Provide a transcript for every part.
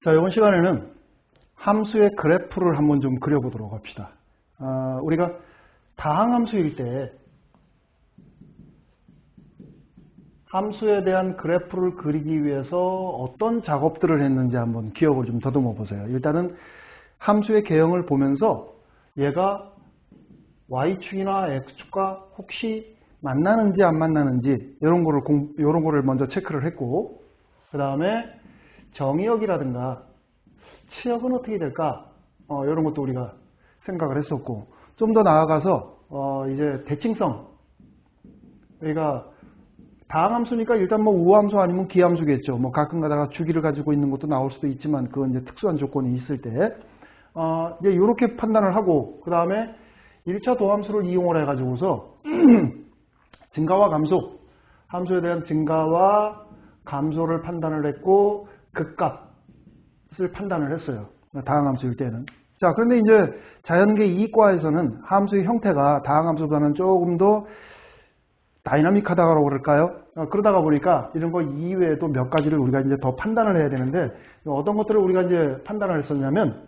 자, 이번 시간에는 함수의 그래프를 한번 좀 그려보도록 합시다. 우리가 다항함수일 때 함수에 대한 그래프를 그리기 위해서 어떤 작업들을 했는지 한번 기억을 좀 더듬어 보세요. 일단은 함수의 개형을 보면서 얘가 y축이나 x축과 혹시 만나는지 안 만나는지 이런 거를 먼저 체크를 했고, 그 다음에 정의역이라든가 치역은 어떻게 될까? 이런 것도 우리가 생각을 했었고, 좀 더 나아가서 이제 대칭성, 우리가 다항함수니까 일단 뭐 우함수 아니면 기함수겠죠. 뭐 가끔 가다가 주기를 가지고 있는 것도 나올 수도 있지만 그건 이제 특수한 조건이 있을 때 이제 이렇게 판단을 하고, 그 다음에 1차 도함수를 이용을 해가지고서 증가와 감소, 함수에 대한 증가와 감소를 판단을 했고 극값을 판단을 했어요. 다항함수일 때는. 자, 그런데 이제 자연계 이과에서는 함수의 형태가 다항함수보다는 조금 더 다이나믹하다고 그럴까요? 그러다가 보니까 이런 거 이외에도 몇 가지를 우리가 이제 더 판단을 해야 되는데, 어떤 것들을 우리가 이제 판단을 했었냐면,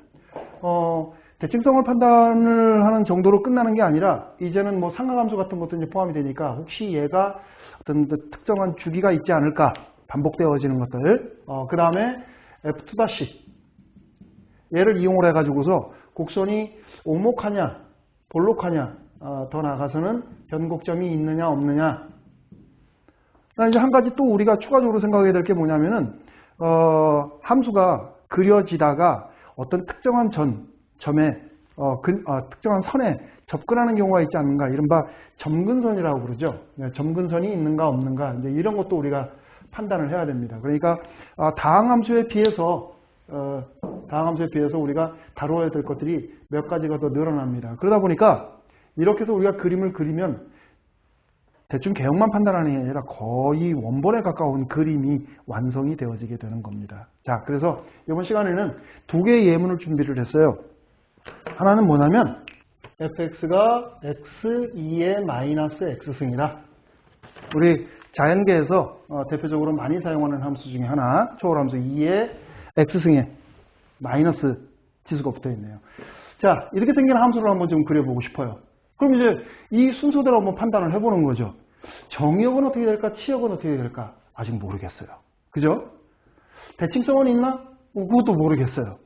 대칭성을 판단을 하는 정도로 끝나는 게 아니라, 이제는 뭐 상하함수 같은 것도 이제 포함이 되니까, 혹시 얘가 어떤 특정한 주기가 있지 않을까? 반복되어지는 것들. 그 다음에 F2' 얘를 이용을 해가지고서 곡선이 오목하냐, 볼록하냐, 더 나아가서는 변곡점이 있느냐, 없느냐. 이제 한 가지 또 우리가 추가적으로 생각해야 될 게 뭐냐면은, 함수가 그려지다가 어떤 특정한 점에, 특정한 선에 접근하는 경우가 있지 않는가. 이른바 점근선이라고 그러죠. 점근선이 있는가, 없는가. 이제 이런 것도 우리가 판단을 해야 됩니다. 그러니까, 다항함수에 비해서 우리가 다뤄야 될 것들이 몇 가지가 더 늘어납니다. 그러다 보니까 이렇게 해서 우리가 그림을 그리면 대충 개형만 판단하는 게 아니라 거의 원본에 가까운 그림이 완성이 되어지게 되는 겁니다. 자, 그래서 이번 시간에는 두 개의 예문을 준비를 했어요. 하나는 뭐냐면 fx가 x2의 마이너스 x승이다. 우리 자연계에서 대표적으로 많이 사용하는 함수 중에 하나, 초월함수 2의 x승에 마이너스 지수가 붙어 있네요. 자, 이렇게 생긴 함수를 한번 좀 그려보고 싶어요. 그럼 이제 이 순서대로 한번 판단을 해보는 거죠. 정의역은 어떻게 될까? 치역은 어떻게 될까? 아직 모르겠어요. 그죠? 대칭성은 있나? 그것도 모르겠어요.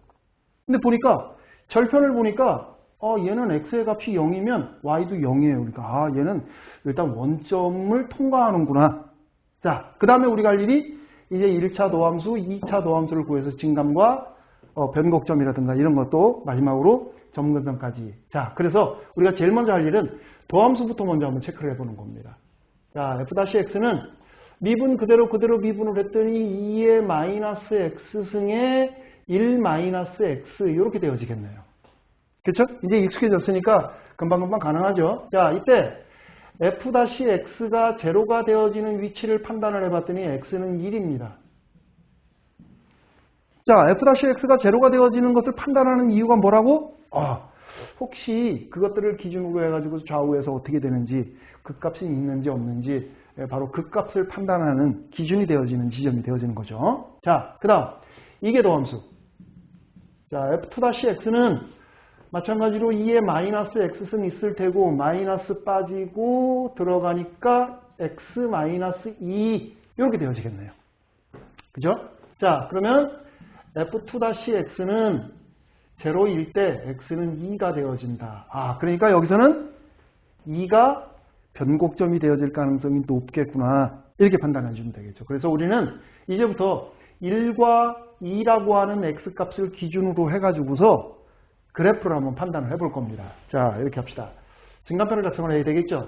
근데 보니까 절편을 보니까 얘는 x의 값이 0이면 y도 0이에요. 그러니까 얘는 일단 원점을 통과하는구나. 자, 그 다음에 우리가 할 일이 이제 1차 도함수, 2차 도함수를 구해서 진감과 변곡점이라든가 이런 것도 마지막으로 점근선까지. 자, 그래서 우리가 제일 먼저 할 일은 도함수부터 먼저 한번 체크를 해보는 겁니다. 자, f-x는 미분 그대로 미분을 했더니 2의 마이너스 x승에 1 마이너스 x 이렇게 되어지겠네요. 그렇죠? 이제 익숙해졌으니까 금방금방 가능하죠. 자, 이때 f-x가 제로가 되어지는 위치를 판단을 해봤더니 x는 1입니다. 자, f-x가 제로가 되어지는 것을 판단하는 이유가 뭐라고? 혹시 그것들을 기준으로 해가지고 좌우에서 어떻게 되는지, 극값이 있는지 없는지, 바로 극값을 판단하는 기준이 되어지는 지점이 되어지는 거죠. 자, 그 다음 이게 도함수. 자, f-x는 마찬가지로 2의 마이너스 x승 있을 테고 마이너스 빠지고 들어가니까 x 마이너스 2 이렇게 되어지겠네요. 그죠? 자, 그러면 f-x는 0일 때 x는 2가 되어진다. 그러니까 여기서는 2가 변곡점이 되어질 가능성이 높겠구나. 이렇게 판단해 주면 되겠죠. 그래서 우리는 이제부터 1과 2라고 하는 x값을 기준으로 해가지고서 그래프를 한번 판단을 해볼 겁니다. 자, 이렇게 합시다. 증간편을 작성을 해야 되겠죠.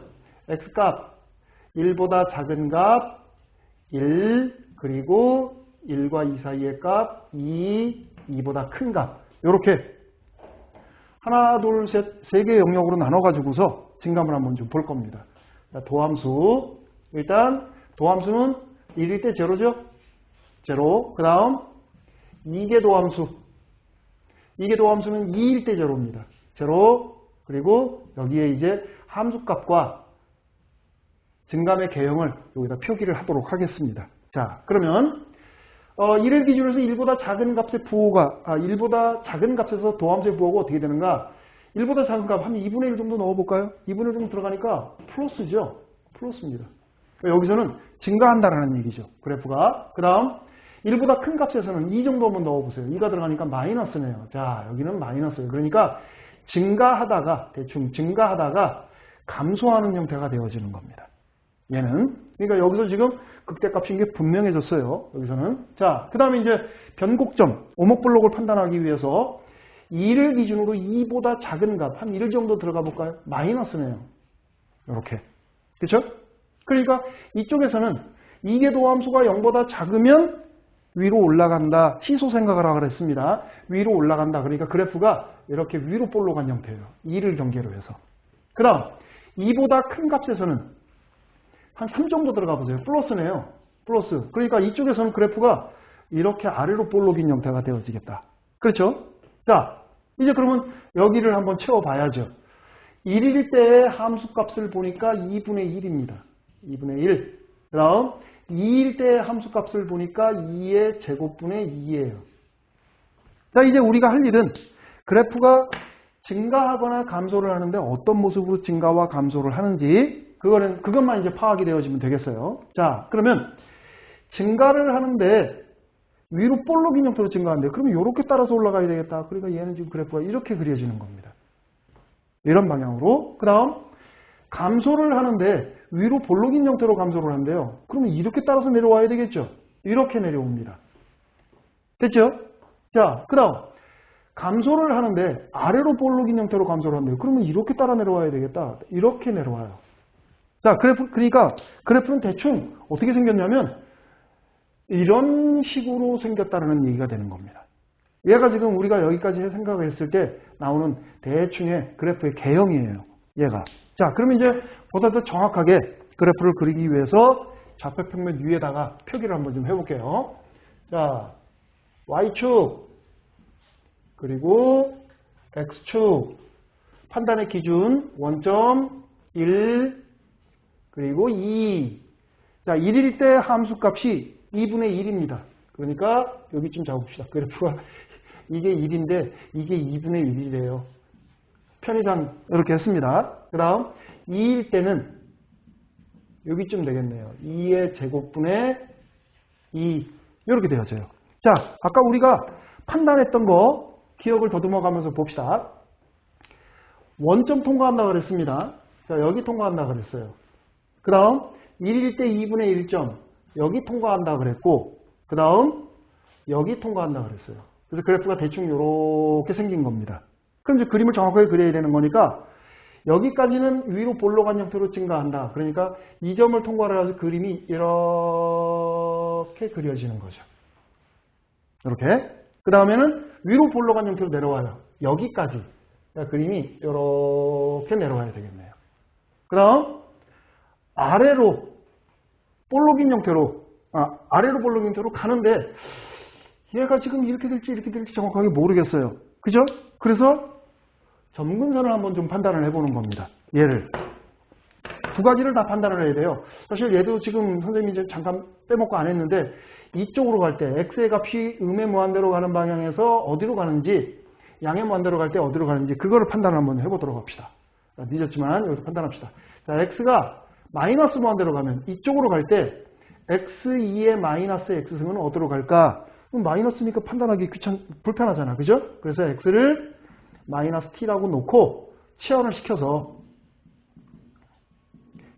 x값 1보다 작은 값 1, 그리고 1과 2 사이의 값 2, 2보다 큰 값. 이렇게 하나, 둘, 셋, 세 개의 영역으로 나눠가지고서 증감을 한번 좀 볼 겁니다. 자, 도함수. 일단 도함수는 1일 때 제로죠? 제로. 그 다음 이계 도함수. 이계 도함수는 2일 때 제로입니다. 제로. 그리고 여기에 이제 함수값과 증감의 개형을 여기다 표기를 하도록 하겠습니다. 자, 그러면 1을 기준으로 해서 1보다 작은 값의 부호가 1보다 작은 값에서 도함수의 부호가 어떻게 되는가? 1보다 작은 값 한 2분의 1 정도 넣어볼까요? 2분의 1 정도 들어가니까 플러스죠. 플러스입니다. 여기서는 증가한다라는 얘기죠. 그래프가. 그 다음 1보다 큰 값에서는 2 정도 한번 넣어보세요. 2가 들어가니까 마이너스네요. 자, 여기는 마이너스예요. 그러니까 증가하다가 대충 증가하다가 감소하는 형태가 되어지는 겁니다. 얘는. 그러니까 여기서 지금 극대값인 게 분명해졌어요. 여기서는. 자, 그 다음에 이제 변곡점, 오목블록을 판단하기 위해서 2를 기준으로 2보다 작은 값, 한 1 정도 들어가 볼까요? 마이너스네요. 이렇게. 그렇죠? 그러니까 이쪽에서는 이게 도함수가 0보다 작으면 위로 올라간다. 시소 생각을 하라 그랬습니다. 위로 올라간다. 그러니까 그래프가 이렇게 위로 볼록한 형태예요. 2를 경계로 해서. 그 다음 2보다 큰 값에서는 한 3 정도 들어가 보세요. 플러스네요. 플러스. 그러니까 이쪽에서는 그래프가 이렇게 아래로 볼록인 형태가 되어지겠다. 그렇죠? 자, 이제 그러면 여기를 한번 채워봐야죠. 1일 때의 함수값을 보니까 2분의 1입니다. 2분의 1. 그 다음 2일 때의 함수값을 보니까 2의 제곱분의 2예요. 자, 이제 우리가 할 일은 그래프가 증가하거나 감소를 하는데 어떤 모습으로 증가와 감소를 하는지 그것만 이제 파악이 되어지면 되겠어요. 자, 그러면 증가를 하는데 위로 볼록인 형태로 증가하는데 그러면 이렇게 따라서 올라가야 되겠다. 그러니까 얘는 지금 그래프가 이렇게 그려지는 겁니다. 이런 방향으로. 그 다음 감소를 하는데 위로 볼록인 형태로 감소를 하는데요. 그러면 이렇게 따라서 내려와야 되겠죠. 이렇게 내려옵니다. 됐죠? 자, 그 다음 감소를 하는데 아래로 볼록인 형태로 감소를 하는데요. 그러면 이렇게 따라 내려와야 되겠다. 이렇게 내려와요. 자, 그러니까 그래프는 대충 어떻게 생겼냐면 이런 식으로 생겼다는 얘기가 되는 겁니다. 얘가 지금 우리가 여기까지 생각을 했을 때 나오는 대충의 그래프의 개형이에요. 얘가. 자, 그러면 이제 보다 더 정확하게 그래프를 그리기 위해서 좌표평면 위에다가 표기를 한번 좀 해볼게요. 자, Y축 그리고 X축 판단의 기준 원점 1 그리고 2. 자, 1일 때 함수값이 2분의 1입니다. 그러니까 여기쯤 잡읍시다. 그래프가 이게 1인데 이게 2분의 1이래요. 편의상 이렇게 했습니다. 그 다음 2일 때는 여기쯤 되겠네요. 2의 제곱분의 2 이렇게 되어져요. 자, 아까 우리가 판단했던 거 기억을 더듬어가면서 봅시다. 원점 통과한다고 그랬습니다. 자, 여기 통과한다고 그랬어요. 그 다음 1일 때 2분의 1점 여기 통과한다고 그랬고 그 다음 여기 통과한다고 그랬어요. 그래서 그래프가 대충 이렇게 생긴 겁니다. 그럼 이제 그림을 정확하게 그려야 되는 거니까 여기까지는 위로 볼록한 형태로 증가한다. 그러니까 이 점을 통과를 해서 그림이 이렇게 그려지는 거죠. 이렇게. 그 다음에는 위로 볼록한 형태로 내려와요. 여기까지. 그러니까 그림이 이렇게 내려와야 되겠네요. 그 다음 아래로 볼록인 형태로 아래로 볼록인 형태로 가는데 얘가 지금 이렇게 될지 정확하게 모르겠어요. 그죠? 그래서 점근선을 한번 좀 판단을 해보는 겁니다. 얘를. 두 가지를 다 판단을 해야 돼요. 사실 얘도 지금 선생님이 이제 잠깐 빼먹고 안 했는데 이쪽으로 갈 때 x의 값이 음의 무한대로 가는 방향에서 어디로 가는지 양의 무한대로 갈 때 어디로 가는지 그거를 판단을 한번 해보도록 합시다. 늦었지만 여기서 판단합시다. 자, x가 마이너스 무한대로 가면 이쪽으로 갈 때 x2의 마이너스 x승은 어디로 갈까? 그럼 마이너스니까 판단하기 불편하잖아. 그죠? 그래서 x를 마이너스 t라고 놓고 치환을 시켜서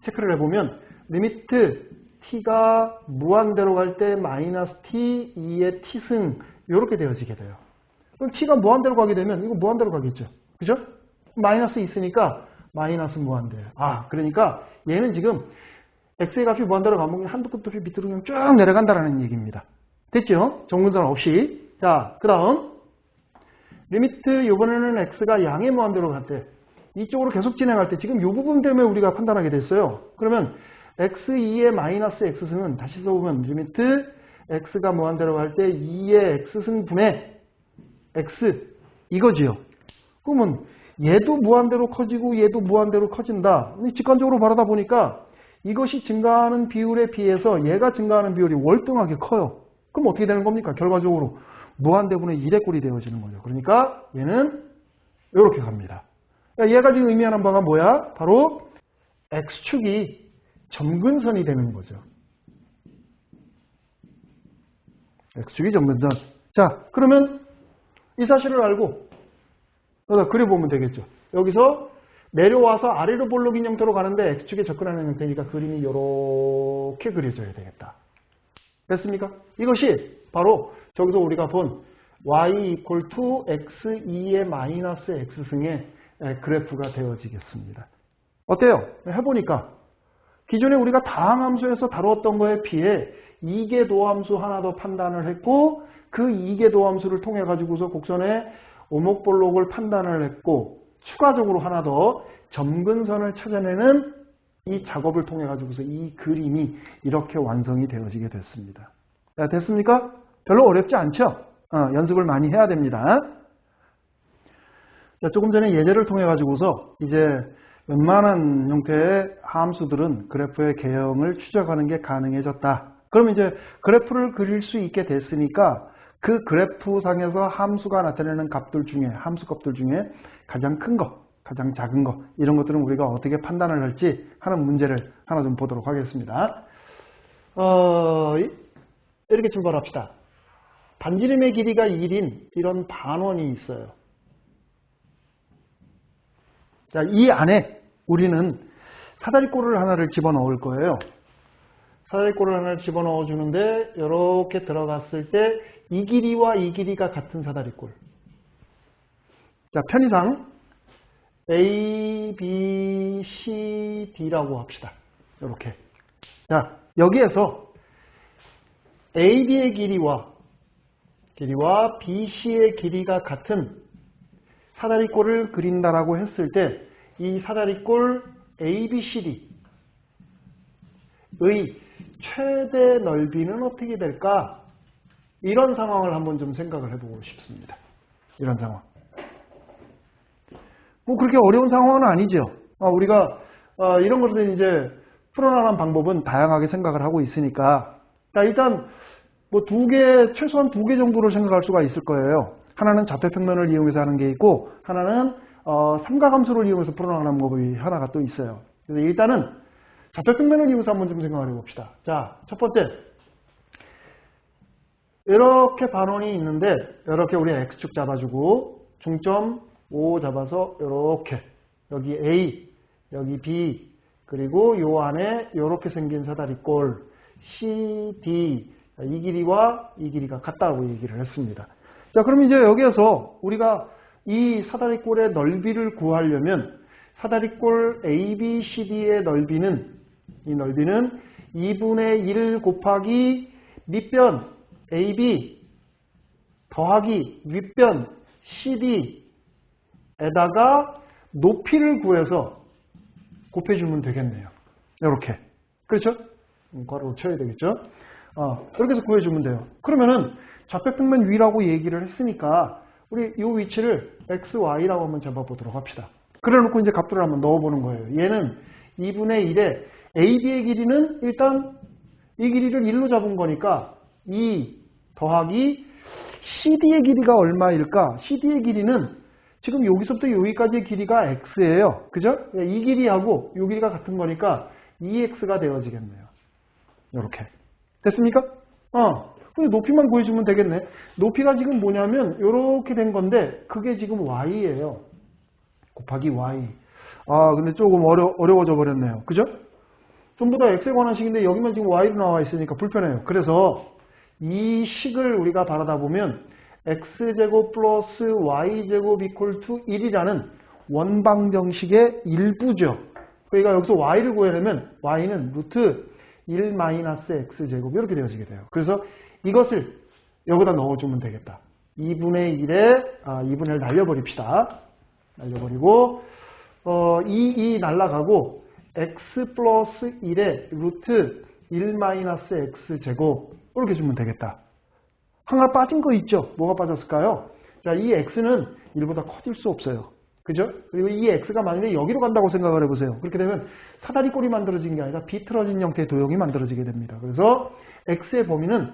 체크를 해보면 리미트 t가 무한대로 갈 때 마이너스 t 2의 t승 이렇게 되어지게 돼요. 그럼 t가 무한대로 가게 되면 이거 무한대로 가겠죠. 그죠? 마이너스 있으니까 마이너스 무한대. 그러니까 얘는 지금 x의 값이 무한대로 가면 한두 끝도 없이 밑으로 그냥 쭉 내려간다는 얘기입니다. 됐죠? 정근선 없이. 자, 그 다음 리미트 이번에는 x가 양의 무한대로 갈 때 이쪽으로 계속 진행할 때 지금 이 부분 때문에 우리가 판단하게 됐어요. 그러면 x2의 마이너스 x승은 다시 써보면 리미트 x가 무한대로 갈 때 2의 x승분의 x 이거지요. 그러면 얘도 무한대로 커지고 얘도 무한대로 커진다. 직관적으로 바라다 보니까 이것이 증가하는 비율에 비해서 얘가 증가하는 비율이 월등하게 커요. 그럼 어떻게 되는 겁니까? 결과적으로 무한대분의 1의 꼴이 되어지는 거죠. 그러니까 얘는 이렇게 갑니다. 얘가 지금 의미하는 바가 뭐야? 바로 x축이 점근선이 되는 거죠. x축이 점근선. 자, 그러면 이 사실을 알고 여기다 그려보면 되겠죠. 여기서 내려와서 아래로 볼록인 형태로 가는데 x축에 접근하는 형태니까 그림이 이렇게 그려져야 되겠다. 됐습니까? 이것이 바로 저기서 우리가 본 y equal to x2의 마이너스 x승의 그래프가 되어지겠습니다. 어때요? 해보니까 기존에 우리가 다항함수에서 다루었던 거에 비해 이계도함수 하나 더 판단을 했고 그 이계도함수를 통해 가지고서 곡선의 오목볼록을 판단을 했고 추가적으로 하나 더 점근선을 찾아내는 이 작업을 통해 가지고서 이 그림이 이렇게 완성이 되어지게 됐습니다. 자, 됐습니까? 별로 어렵지 않죠? 연습을 많이 해야 됩니다. 자, 조금 전에 예제를 통해 가지고서 이제 웬만한 형태의 함수들은 그래프의 개형을 추적하는 게 가능해졌다. 그럼 이제 그래프를 그릴 수 있게 됐으니까 그 그래프상에서 함수가 나타내는 값들 중에 함수값들 중에 가장 큰 거, 가장 작은 거 이런 것들은 우리가 어떻게 판단을 할지 하는 문제를 하나 좀 보도록 하겠습니다. 이렇게 출발합시다. 반지름의 길이가 1인 이런 반원이 있어요. 자, 이 안에 우리는 사다리꼴을 하나를 집어넣을 거예요. 사다리꼴을 하나를 집어넣어 주는데 이렇게 들어갔을 때 이 길이와 이 길이가 같은 사다리꼴. 자, 편의상 A, B, C, D라고 합시다. 이렇게. 자, 여기에서 A, B의 길이와 B, C의 길이가 같은 사다리꼴을 그린다라고 했을 때 이 사다리꼴 A, B, C, D의 최대 넓이는 어떻게 될까? 이런 상황을 한번 좀 생각을 해보고 싶습니다. 이런 상황. 뭐 그렇게 어려운 상황은 아니죠. 우리가 이런 것들 이제 풀어나가는 방법은 다양하게 생각을 하고 있으니까 자, 일단 뭐 최소한 두 개 정도를 생각할 수가 있을 거예요. 하나는 좌표평면을 이용해서 하는 게 있고 하나는 삼각함수를 이용해서 풀어나가는 방법이 하나가 또 있어요. 그래서 일단은 좌표평면을 이용해서 한번 좀 생각을 해봅시다. 자, 첫 번째 이렇게 반원이 있는데 이렇게 우리 x축 잡아주고 중점 O 잡아서 이렇게 여기 A, 여기 B 그리고 요 안에 이렇게 생긴 사다리꼴 C, D 이 길이와 이 길이가 같다고 얘기를 했습니다. 자, 그럼 이제 여기에서 우리가 이 사다리꼴의 넓이를 구하려면 사다리꼴 ABCD의 넓이는 이 넓이는 2분의 1 곱하기 밑변 AB 더하기 윗변 CD에다가 높이를 구해서 곱해주면 되겠네요. 이렇게. 그렇죠? 괄호로 쳐야 되겠죠? 이렇게 해서 구해주면 돼요. 그러면은 좌표평면 위라고 얘기를 했으니까 우리 이 위치를 x, y라고 한번 잡아보도록 합시다. 그래놓고 이제 값들을 한번 넣어보는 거예요. 얘는 2분의 1에 AB의 길이는 일단 이 길이를 1로 잡은 거니까 2 더하기 CD의 길이가 얼마일까? CD의 길이는 지금 여기서부터 여기까지의 길이가 x예요. 그죠? 이 길이하고 이 길이가 같은 거니까 2x가 되어지겠네요. 이렇게. 됐습니까? 근데 높이만 구해주면 되겠네. 높이가 지금 뭐냐면 이렇게 된 건데 그게 지금 y예요. 곱하기 y. 근데 조금 어려워져 버렸네요. 그죠? 전부 다 x에 관한 식인데 여기만 지금 y로 나와 있으니까 불편해요. 그래서 이 식을 우리가 바라다 보면 x제곱 플러스 y제곱 이퀄 투 1이라는 원방정식의 일부죠. 그러니까 여기서 y를 구하려면 y는 루트 1 마이너스 x제곱 이렇게 되어지게 돼요. 그래서 이것을 여기다 넣어주면 되겠다. 2분의 1에 2분의 1 날려버립시다. 날려버리고 2 날라가고 x 플러스 1에 루트 1 마이너스 x제곱 이렇게 주면 되겠다. 하나 빠진 거 있죠? 뭐가 빠졌을까요? 자, 이 x는 1보다 커질 수 없어요. 그죠? 그리고 이 x가 만약에 여기로 간다고 생각을 해보세요. 그렇게 되면 사다리꼴이 만들어진 게 아니라 비틀어진 형태의 도형이 만들어지게 됩니다. 그래서 x의 범위는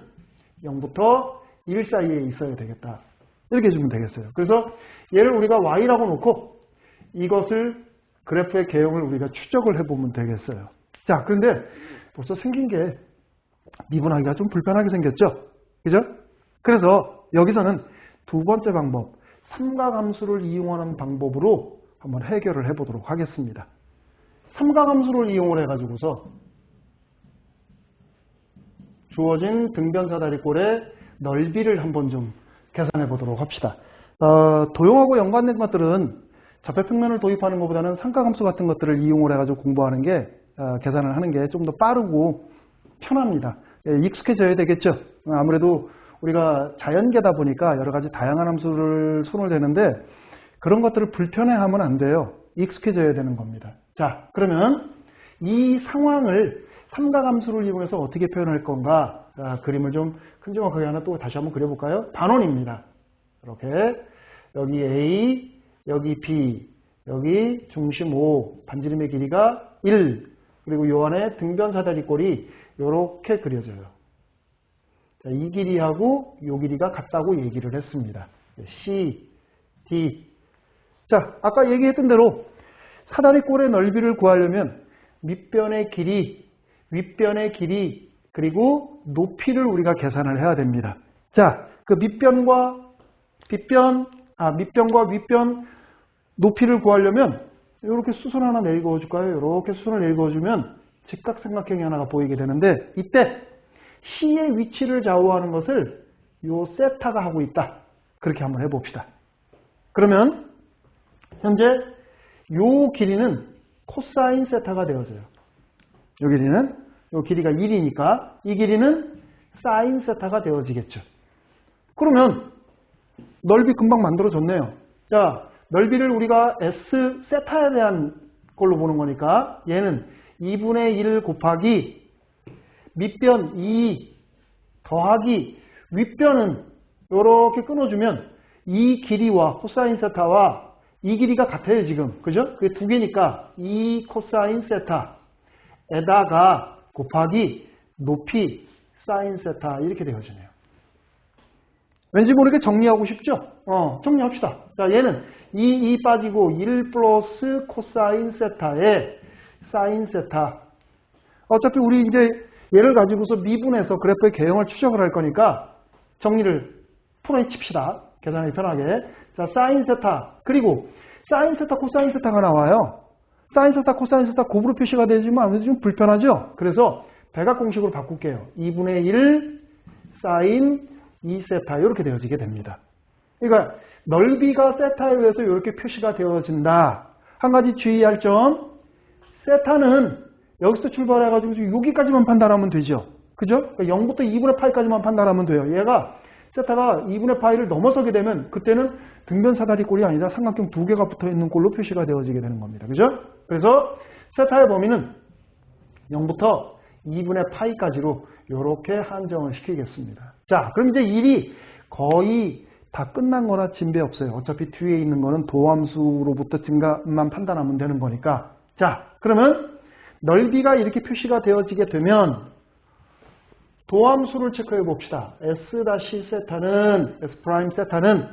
0부터 1 사이에 있어야 되겠다. 이렇게 해주면 되겠어요. 그래서 얘를 우리가 y라고 놓고 이것을 그래프의 개형을 우리가 추적을 해보면 되겠어요. 자, 그런데 벌써 생긴 게 미분하기가 좀 불편하게 생겼죠? 그죠? 그래서 여기서는 두 번째 방법, 삼각함수를 이용하는 방법으로 한번 해결을 해보도록 하겠습니다. 삼각함수를 이용을 해가지고서 주어진 등변사다리꼴의 넓이를 한번 좀 계산해 보도록 합시다. 도형하고 연관된 것들은 좌표평면을 도입하는 것보다는 삼각함수 같은 것들을 이용을 해가지고 공부하는 게 계산을 하는 게 좀 더 빠르고 편합니다. 익숙해져야 되겠죠. 아무래도 우리가 자연계다 보니까 여러 가지 다양한 함수를 손을 대는데 그런 것들을 불편해하면 안 돼요. 익숙해져야 되는 겁니다. 자, 그러면 이 상황을 삼각함수를 이용해서 어떻게 표현할 건가? 그림을 좀 큼지막하게 하나 또 다시 한번 그려볼까요? 반원입니다. 이렇게 여기 A, 여기 B, 여기 중심 O, 반지름의 길이가 1, 그리고 요 안에 등변사다리꼴이 이렇게 그려져요. 자, 이 길이하고 요 길이가 같다고 얘기를 했습니다. C, D. 자, 아까 얘기했던 대로 사다리꼴의 넓이를 구하려면 밑변의 길이, 윗변의 길이, 그리고 높이를 우리가 계산을 해야 됩니다. 자, 그 밑변과 윗변 높이를 구하려면 이렇게 수선 하나 내리고 줄까요? 이렇게 수선을 내리고 주면 직각삼각형이 하나가 보이게 되는데 이때 C의 위치를 좌우하는 것을 요 세타가 하고 있다. 그렇게 한번 해봅시다. 그러면 현재 요 길이는 코사인 세타가 되어져요. 요 길이는 요 길이가 1이니까 이 길이는 사인 세타가 되어지겠죠. 그러면 넓이 금방 만들어졌네요. 자, 넓이를 우리가 S 세타에 대한 걸로 보는 거니까 얘는 2분의 1 곱하기 밑변 2 더하기 윗변은 이렇게 끊어주면 이 길이와 코사인 세타와 이 길이가 같아요, 지금. 그죠? 그게 두 개니까 2 코사인 세타에다가 곱하기 높이 사인 세타 이렇게 되어지네요. 왠지 모르게 정리하고 싶죠? 정리합시다. 자, 얘는 2 빠지고 1 플러스 코사인 세타에 사인 세타. 어차피 우리 이제 얘를 가지고서 미분해서 그래프의 개형을 추적을 할 거니까 정리를 풀어내 칩시다. 계산하기 편하게. 자, 사인 세타. 그리고 사인 세타, 코사인 세타가 나와요. 사인 세타, 코사인 세타 곱으로 표시가 되지만 아무래도 좀 불편하죠? 그래서 대각 공식으로 바꿀게요. 2분의 1 사인 2세타 이렇게 되어지게 됩니다. 그러니까 넓이가 세타에 의해서 이렇게 표시가 되어진다. 한 가지 주의할 점, 세타는 여기서 출발해가지고 여기까지만 판단하면 되죠. 그죠? 그러니까 0부터 2분의 파이까지만 판단하면 돼요. 얘가 세타가 2분의 파이를 넘어서게 되면 그때는 등변사다리꼴이 아니라 삼각형 두 개가 붙어있는 꼴로 표시가 되어지게 되는 겁니다. 그죠? 그래서 세타의 범위는 0부터 2분의 파이까지로 이렇게 한정을 시키겠습니다. 자, 그럼 이제 일이 거의 다 끝난 거나 진배 없어요. 어차피 뒤에 있는 거는 도함수로부터 증가만 판단하면 되는 거니까. 자, 그러면 넓이가 이렇게 표시가 되어지게 되면 도함수를 체크해 봅시다. S-세타는, S'-세타는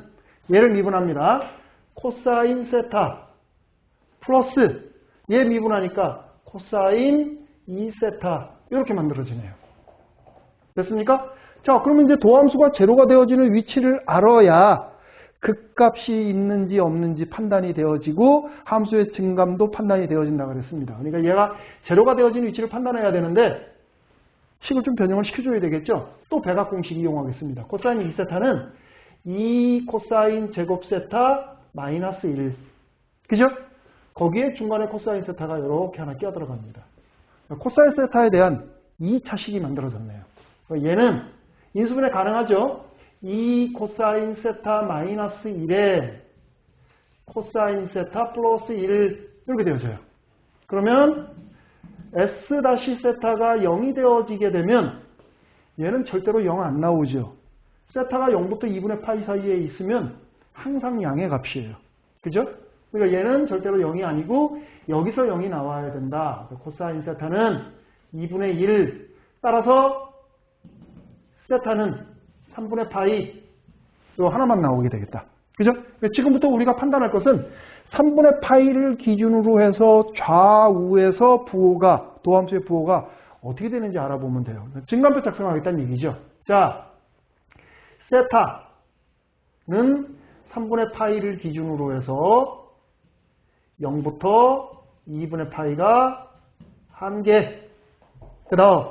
얘를 미분합니다. 코사인 세타 플러스 얘 미분하니까 코사인 2세타 이렇게 만들어지네요. 됐습니까? 자, 그러면 이제 도함수가 제로가 되어지는 위치를 알아야 극값이 있는지 없는지 판단이 되어지고 함수의 증감도 판단이 되어진다고 그랬습니다. 그러니까 얘가 제로가 되어지는 위치를 판단해야 되는데 식을 좀 변형을 시켜줘야 되겠죠? 또 백악 공식 이용하겠습니다. 코사인 2세타는 2 코사인 제곱 세타 마이너스 1. 그죠? 거기에 중간에 코사인 세타가 이렇게 하나 끼어 들어갑니다. 코사인 세타에 대한 2차식이 만들어졌네요. 얘는 인수분해 가능하죠? 2 코사인 세타 마이너스 1에 코사인 세타 플러스 1 이렇게 되어져요. 그러면 S-세타가 0이 되어지게 되면 얘는 절대로 0 안 나오죠. 세타가 0부터 2분의 파이 사이에 있으면 항상 양의 값이에요. 그죠? 그러니까 얘는 절대로 0이 아니고 여기서 0이 나와야 된다. 코사인 세타는 2분의 1 따라서 세타는 3분의 파이 요 하나만 나오게 되겠다. 그죠? 지금부터 우리가 판단할 것은 3분의 파이를 기준으로 해서 좌우에서 부호가, 도함수의 부호가 어떻게 되는지 알아보면 돼요. 증간표 작성하겠다는 얘기죠. 자, 세타는 3분의 파이를 기준으로 해서 0부터 2분의 파이가 1개. 그 다음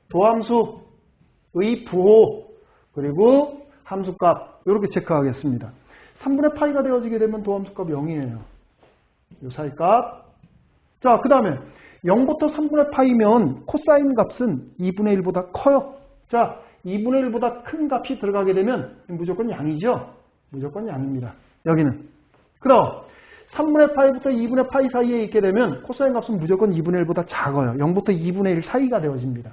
도함수의 부호 그리고 함수값 이렇게 체크하겠습니다. 3분의 파이가 되어지게 되면 도함수값 0이에요. 이 사이값. 자, 그 다음에 0부터 3분의 파이면 코사인 값은 2분의 1보다 커요. 자, 2분의 1보다 큰 값이 들어가게 되면 무조건 양이죠. 무조건 양입니다. 여기는. 그 다음 3분의 파이부터 2분의 파이 사이에 있게 되면 코사인 값은 무조건 2분의 1보다 작아요. 0부터 2분의 1 사이가 되어집니다.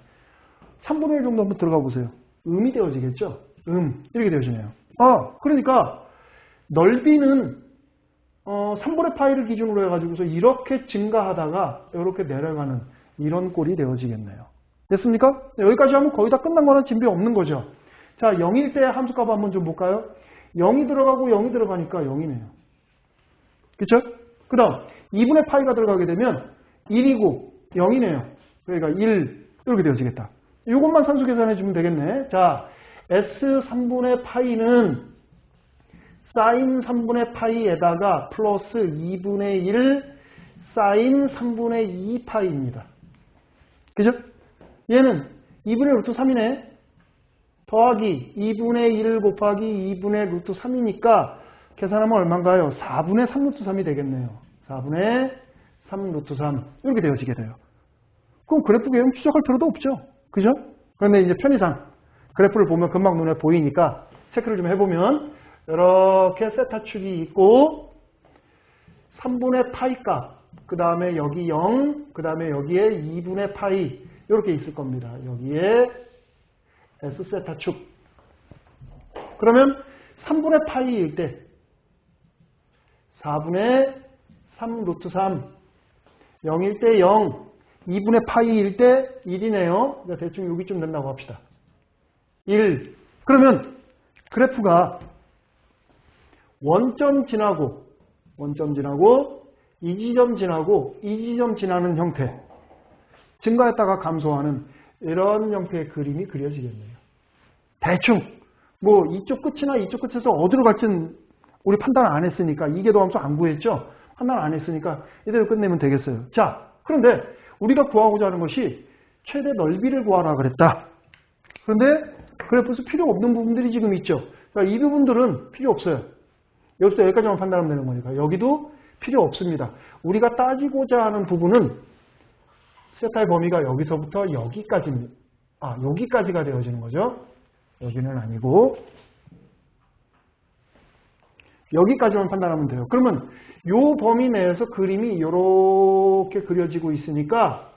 3분의 1 정도 한번 들어가 보세요. 음이 되어지겠죠? 이렇게 되어지네요. 그러니까 넓이는 3분의 파이를 기준으로 해가지고서 이렇게 증가하다가 이렇게 내려가는 이런 꼴이 되어지겠네요. 됐습니까? 여기까지 하면 거의 다 끝난 거는 진배 없는 거죠. 자, 0일 때 함수값 한번 좀 볼까요? 0이 들어가고 0이 들어가니까 0이네요. 그쵸? 그 다음 2분의 파이가 들어가게 되면 1이고 0이네요. 그러니까 1 이렇게 되어지겠다. 이것만 산수 계산해 주면 되겠네. 자, S 3분의 파이는 사인 3분의 파이에다가 플러스 2분의 1 사인 3분의 2 파이입니다. 그죠? 얘는 2분의 루트 3이네. 더하기 2분의 1 곱하기 2분의 루트 3이니까 계산하면 얼마인가요? 4분의 3 루트 3이 되겠네요. 4분의 3 루트 3 이렇게 되어지게 돼요. 그럼 그래프 개형 추적할 필요도 없죠. 그죠? 그런데 이제 편의상 그래프를 보면 금방 눈에 보이니까 체크를 좀 해보면 이렇게 세타축이 있고 3분의 파이 값, 그 다음에 여기 0, 그 다음에 여기에 2분의 파이 이렇게 있을 겁니다. 여기에 S세타축. 그러면 3분의 파이일 때 4분의 3 루트 3 0일 때 0, 2분의 파이일 때 1이네요. 그러니까 대충 여기쯤 된다고 합시다. 1. 그러면 그래프가 원점 지나고 이 지점 지나고 이 지점 지나는 형태, 증가했다가 감소하는 이런 형태의 그림이 그려지겠네요. 대충 뭐 이쪽 끝이나 이쪽 끝에서 어디로 갈지는 우리 판단 안 했으니까, 이계 도함수 안 구했죠? 판단 안 했으니까 이대로 끝내면 되겠어요. 자, 그런데 우리가 구하고자 하는 것이 최대 넓이를 구하라 그랬다. 그런데 그래프에서 필요 없는 부분들이 지금 있죠. 그러니까 이 부분들은 필요 없어요. 여기서 여기까지만 판단하면 되는 거니까 여기도 필요 없습니다. 우리가 따지고자 하는 부분은 세타의 범위가 여기서부터 여기까지입니다. 여기까지가 되어지는 거죠. 여기는 아니고 여기까지만 판단하면 돼요. 그러면 이 범위 내에서 그림이 이렇게 그려지고 있으니까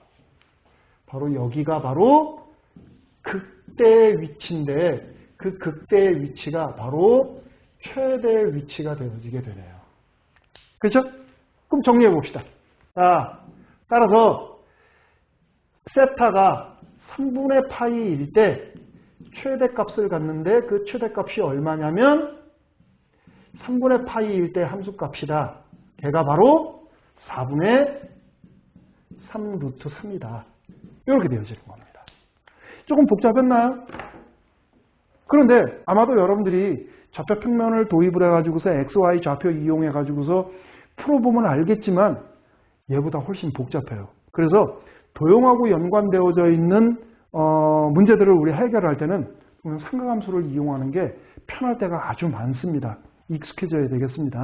바로 여기가 바로 극대의 위치인데 그 극대의 위치가 바로 최대의 위치가 되어지게 되네요. 그렇죠? 그럼 정리해 봅시다. 자, 따라서 세타가 3분의 파이일 때 최대값을 갖는데 그 최대값이 얼마냐면 3분의 파이일 때 함수값이다. 걔가 바로 4분의 3 루트 3이다. 이렇게 되어지는 겁니다. 조금 복잡했나요? 그런데 아마도 여러분들이 좌표평면을 도입을 해가지고서 XY 좌표 이용해가지고서 풀어보면 알겠지만 얘보다 훨씬 복잡해요. 그래서 도형하고 연관되어져 있는 문제들을 우리 해결할 때는 삼각함수를 이용하는 게 편할 때가 아주 많습니다. 익숙해져야 되겠습니다.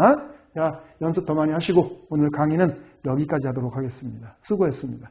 자, 연습 더 많이 하시고 오늘 강의는 여기까지 하도록 하겠습니다. 수고했습니다.